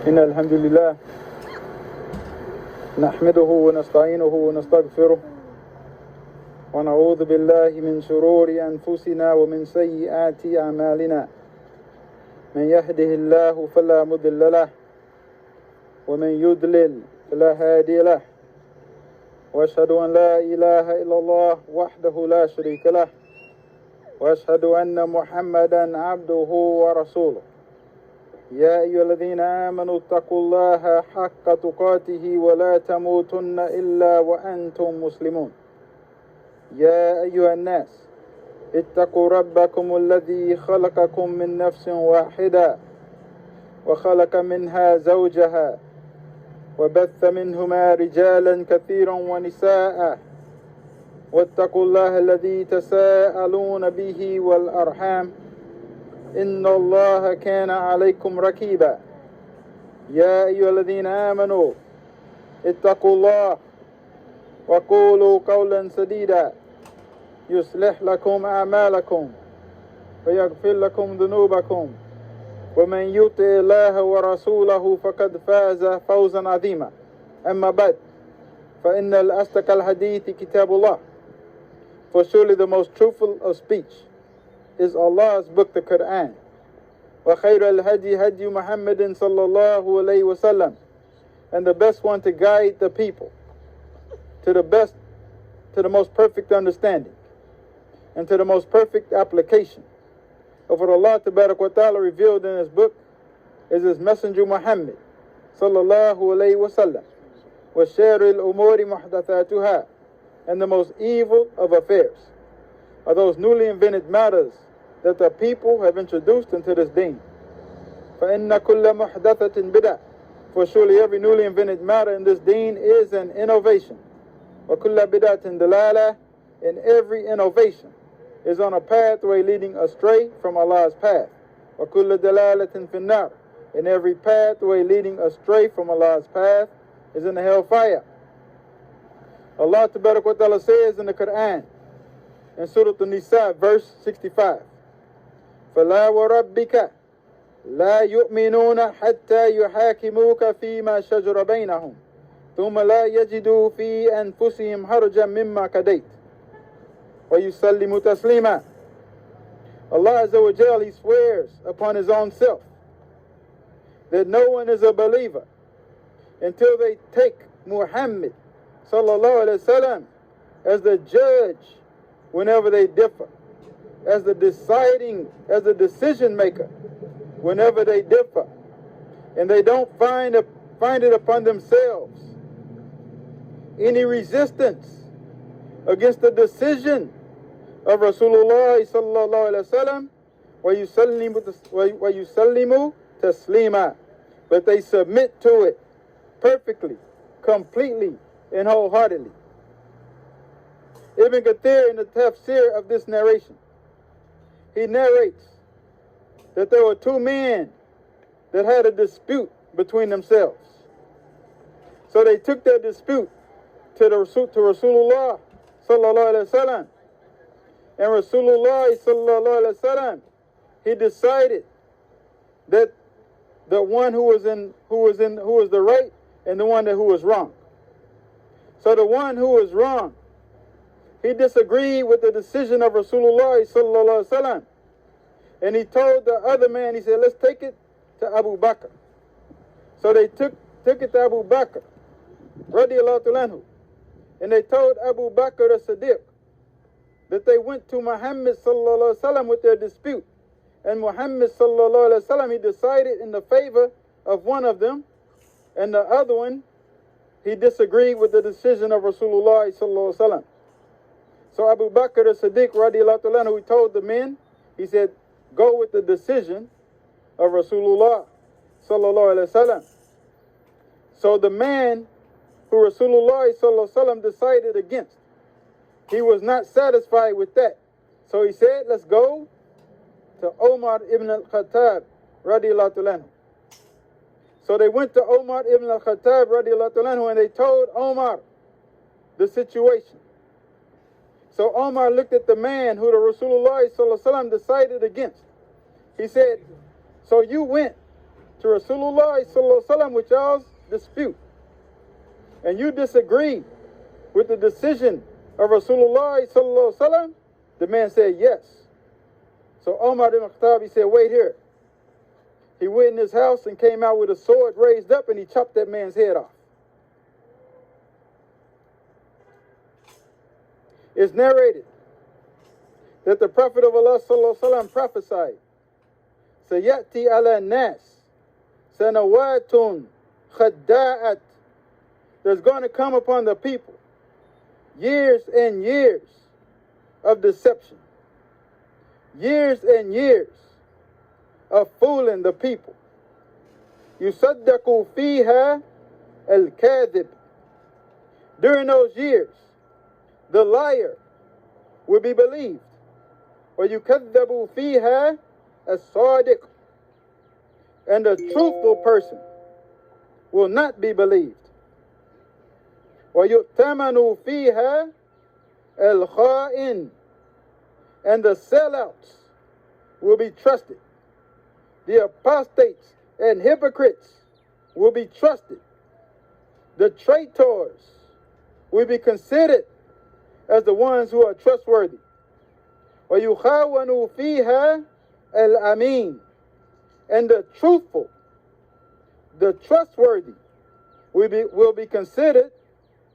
إن الحمد لله نحمده ونستعينه ونستغفره ونعوذ بالله من شرور أنفسنا ومن سيئات أعمالنا من يهده الله فلا مضل له ومن يضلل فلا هادي له وأشهد أن لا إله إلا الله وحده لا شريك له وأشهد أن محمدا عبده ورسوله يا أيها الذين آمنوا اتقوا الله حق تقاته ولا تموتن إلا وأنتم مسلمون يا أيها الناس اتقوا ربكم الذي خلقكم من نفس واحدة وخلق منها زوجها وبث منهما رجالا كثيرا ونساء واتقوا الله الذي تساءلون به والأرحام إن الله كان عليكم رقيبا يا أيها الذين آمنوا اتقوا الله وقولوا قولا سديدا يصلح لكم أعمالكم ويغفر لكم ذنوبكم ومن يطع الله ورسوله فقد فاز فوزا عظيما أما بعد فإن الأصدق الحديث كتاب الله. For surely the most truthful of speech is Allah's book, the Quran. وَخَيْرَ الْهَدِي هَدِي مُحَمَّدٍ صَلَّى اللَّهُ عَلَيْهِ وَسَلَّمَ. And the best one to guide the people to the most perfect understanding and to the most perfect application of what Allah Tabarak wa Ta'ala revealed in His book is His Messenger Muhammad sallallahu alayhi wa sallam. وَشَارِ الْأُمُورِ مُحْدَثَاتُهَا. And the most evil of affairs are those newly invented matters that the people have introduced into this deen. فَإِنَّ كُلَّ مُحْدَثَةٍ بِدَعٍ. For surely every newly invented matter in this deen is an innovation. وَكُلَّ بِدَعَةٍ دَلَالَةٍ. And every innovation is on a pathway leading astray from Allah's path. وَكُلَّ دَلَالَةٍ فِي النَّارِ. And every pathway leading astray from Allah's path is in the hellfire. Allah Tabarak wa Ta'ala says in the Quran, in Surah An-Nisa, verse 65, فَلَا وَرَبِّكَ لَا يُؤْمِنُونَ حَتَّى يُحَاكِمُوكَ فِي مَا شَجَرَ بَيْنَهُمْ ثُمَّ لَا يَجِدُوا فِي أَنفُسِهِمْ حَرْجًا مِمَّا قَضَيْتَ وَيُسَلِّمُوا تَسْلِيمًا. Allah Azza wa Jal, He swears upon His own self that no one is a believer until they take Muhammad sallallahu alayhi wa sallam as the judge whenever they differ, as the decision maker whenever they differ, and they don't find it upon themselves any resistance against the decision of Rasulullah sallallahu alayhi wa sallam, وَيُسَلِّمُوا تَسْلِيمًا. But they submit to it perfectly, completely, and wholeheartedly. Ibn Kathir, in the tafsir of this narration, he narrates that there were two men that had a dispute between themselves. So they took their dispute to Rasulullah sallallahu alaihi wasallam, and Rasulullah sallallahu alaihi wasallam, he decided that the one who was the right and the one who was wrong. So the one who was wrong, he disagreed with the decision of Rasulullah sallallahu alaihi wasallam, and he told the other man, he said, let's take it to Abu Bakr. So they took it to Abu Bakr radiyallahu anhu, and they told Abu Bakr as-Siddiq that they went to Muhammad sallallahu alaihi wasallam with their dispute, and Muhammad sallallahu alaihi wasallam, he decided in the favor of one of them, and the other one, he disagreed with the decision of Rasulullah sallallahu alaihi wasallam. So Abu Bakr as-Siddiq radiyallahu anhu, he told the men, he said, go with the decision of Rasulullah sallallahu alaihi wasallam. So the man who Rasulullah sallallahu alaihi wasallam decided against, he was not satisfied with that. So he said, let's go to Umar ibn al-Khattab radiyallahu anhu. So they went to Umar ibn al-Khattab radiyallahu anhu, and they told Umar the situation. So Umar looked at the man who the Rasulullah sallallahu alaihi wasallam decided against. He said, so you went to Rasulullah sallallahu alaihi wasallam with y'all's dispute, and you disagree with the decision of Rasulullah sallallahu alaihi wasallam, the man said yes. So Umar ibn Khattab, he said, wait here. He went in his house and came out with a sword raised up, and he chopped that man's head off. It's narrated that the Prophet of Allah sallallahu alaihi wasallam prophesied, "Sayati ala nas sanawatun khadda'at." There's going to come upon the people years and years of deception, years and years of fooling the people. Yusaddaqu fiha al-kadhib. During those years, the liar will be believed. وَيُكَذَّبُ فِيهَا الصَّادِقُ. And the truthful person will not be believed. وَيُؤْتَمَنُ فِيهَا الْخَائِنُ. And the sellouts will be trusted. The apostates and hypocrites will be trusted. The traitors will be considered as the ones who are trustworthy. وَيُخَاوَنُ فِيهَا الْأَمِينَ. And the truthful, the trustworthy, will be considered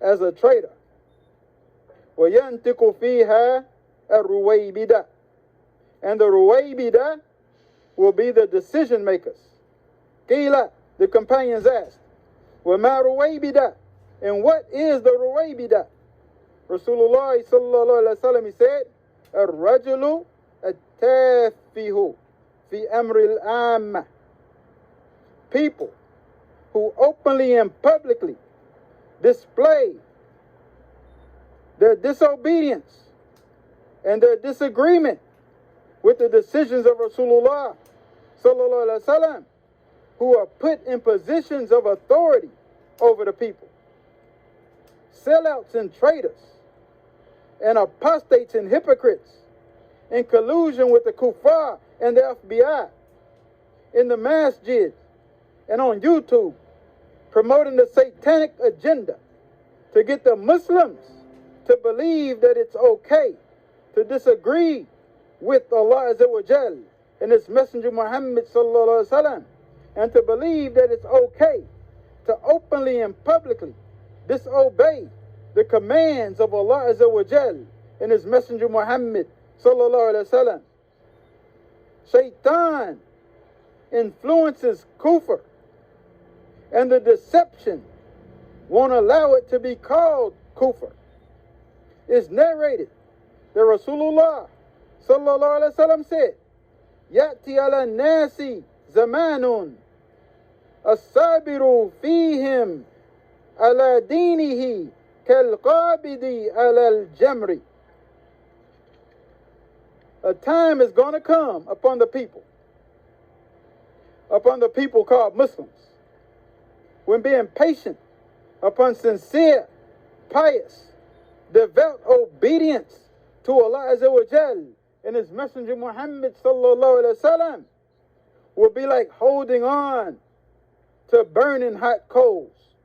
as a traitor. وَيَنْتِقُ فِيهَا الرُّوَيْبِدَةِ. And the Ruwaybida will be the decision makers. Qila, the companions asked, وَمَا رُوَيْبِدَةِ. And what is the Ruwaybida? Rasulullah sallallahu alaihi wasallam, he said, الرجل التافه في أمر العامة. People who openly and publicly display their disobedience and their disagreement with the decisions of Rasulullah sallallahu alaihi wasallam, who are put in positions of authority over the people. Sellouts and traitors and apostates and hypocrites in collusion with the kuffar and the FBI in the masjid and on YouTube, promoting the satanic agenda to get the Muslims to believe that it's okay to disagree with Allah Azza wa Jal and His Messenger Muhammad sallallahu alaihi wasallam, and to believe that it's okay to openly and publicly disobey the commands of Allah Azza wa Jal and His Messenger Muhammad sallallahu alaihi wasallam. Shaitan influences kufr, and the deception won't allow it to be called kufr. It's narrated that Rasulullah sallallahu alaihi wasallam said, "Ya'ti ala nasi zamanun as-sabiru fihim ala dinihi kal-qabidi ala al-jamri." A time is going to come upon the people called Muslims, when being patient upon sincere, pious, devout obedience to Allah Azza wa Jal and His Messenger Muhammad sallallahu alaihi wasallam will be like holding on to burning hot coals.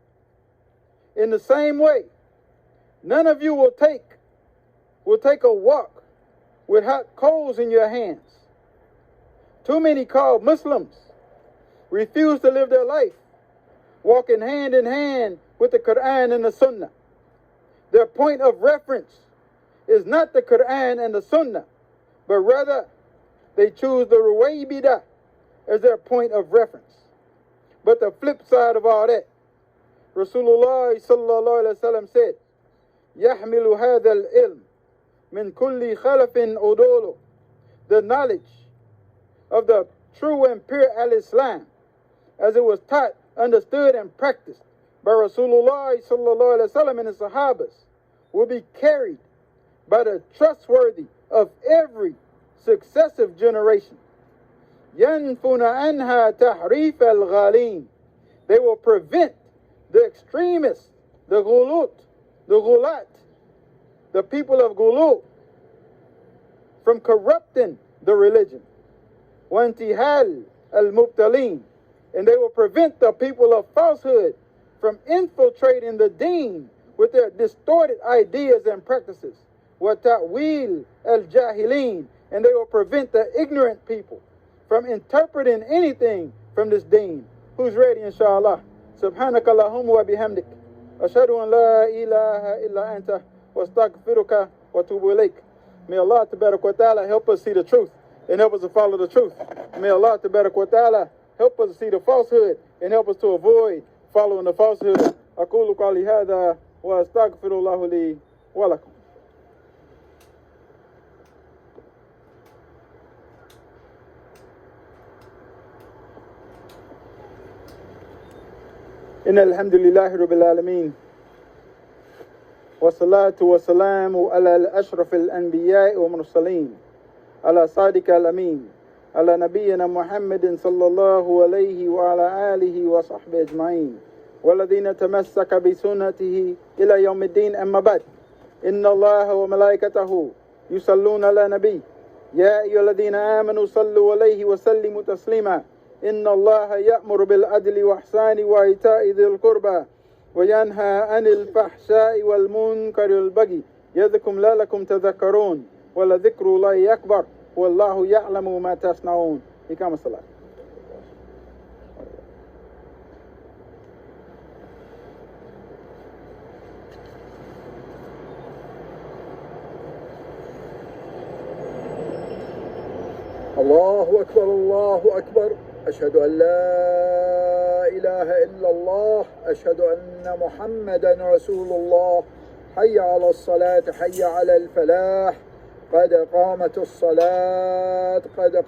In the same way, none of you will take a walk with hot coals in your hands. Too many called Muslims refuse to live their life walking hand in hand with the Quran and the Sunnah. Their point of reference is not the Quran and the Sunnah, but rather they choose the Ruwaybida as their point of reference. But the flip side of all that, Rasulullah sallallahu alaihi wasallam said, يَحْمِلُ هَذَا الْإِلْمِ مِنْ كُلِّ خَلَفٍ أُدُولُ. The knowledge of the true and pure al-Islam, as it was taught, understood, and practiced by Rasulullah sallallahu alaihi wasallam and his Sahabas, will be carried by the trustworthy of every successive generation. يَنْفُنَ عَنْهَا تَحْرِيفَ الْغَالِينَ. They will prevent the extremists, the ghulat, the people of Ghulu, from corrupting the religion. وَانْتِهَالِ الْمُبْتَلِينَ. and they will prevent the people of falsehood from infiltrating the deen with their distorted ideas and practices. وَتَأْوِيلَ الْجَاهِلِينَ, and they will prevent the ignorant people from interpreting anything from this deen. Who's ready, inshallah? سبحانك اللهم وبحمدك أشهد أن لا إله إلا أنت واستغفرك وأتوب إليك. May Allah Tabarak wa Ta'ala help us see the truth and help us to follow the truth. May Allah Tabarak wa Ta'ala help us to see the falsehood and help us to avoid following the falsehood. أقول قولي هذا وأستغفر الله لي ولكم. إن الحمد لله رب العالمين والصلاة والسلام على الأشرف الأنبياء والمرسلين على صادق الأمين على نبينا محمد صلى الله عليه وعلى آله وصحبه أجمعين والذين تمسك بسنته إلى يوم الدين. أما بعد، إن الله وملائكته يصلون على نبي يا أيها الذين آمنوا صلوا عليه وسلموا تسليما. إن الله يأمر بالعدل والإحسان وإيتاء ذي القربى وينهى عن الفحشاء والمنكر والبغي يعظكم لعلكم تذكرون ولذكر الله أكبر والله يعلم ما تصنعون. إقام الصلاة. الله أكبر الله أكبر. أشهد أن لا إله إلا الله. أشهد أن محمدا رسول الله. حي على الصلاة حي على الفلاح. قد قامت الصلاة قد